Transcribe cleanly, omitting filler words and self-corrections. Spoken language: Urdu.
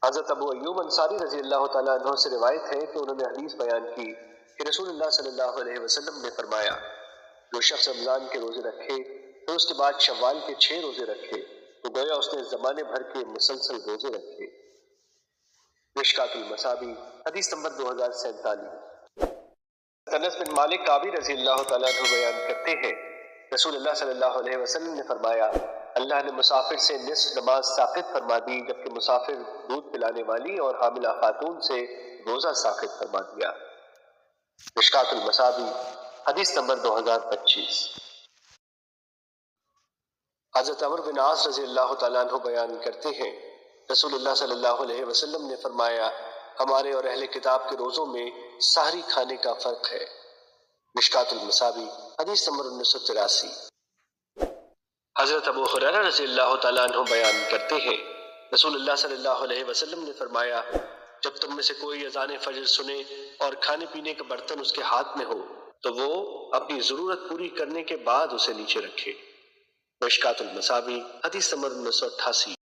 حضرت ابو ایوب انصاری رضی اللہ تعالیٰ عنہ سے روایت ہے کہ انہوں نے حدیث بیان کی کہ رسول اللہ صلی اللہ علیہ وسلم نے فرمایا جو شخص رمضان کے روزے رکھے پھر اس کے بعد شوال کے 6 روزے رکھے تو گویا اس نے زمانے بھر کے مسلسل روزے رکھے۔ مشکات المصابیح حدیث نمبر 2047۔ انس بن مالک قابی رضی اللہ تعالیٰ عنہ بیان کرتے ہیں رسول اللہ صلی اللہ علیہ وسلم نے فرمایا اللہ نے مسافر سے نصف نماز ساقط فرما دی جبکہ مسافر دودھ پلانے والی اور حاملہ خاتون سے روزہ ساقط فرما دیا۔ مشکات المصابیح حدیث نمبر 2025۔ حضرت عمرو بن عاص رضی اللہ تعالیٰ عنہ بیان کرتے ہیں رسول اللہ صلی اللہ علیہ وسلم نے فرمایا ہمارے اور اہل کتاب کے روزوں میں سحری کھانے کا فرق ہے۔ مشکات المصابیح حدیث نمبر 1983۔ حضرت ابو ہریرہ رضی اللہ تعالیٰ عنہ بیان کرتے ہیں رسول اللہ صلی اللہ علیہ وسلم نے فرمایا جب تم میں سے کوئی اذان فجر سنے اور کھانے پینے کا برتن اس کے ہاتھ میں ہو تو وہ اپنی ضرورت پوری کرنے کے بعد اسے نیچے رکھے۔ مشکات المصابیح حدیث نمبر 1988۔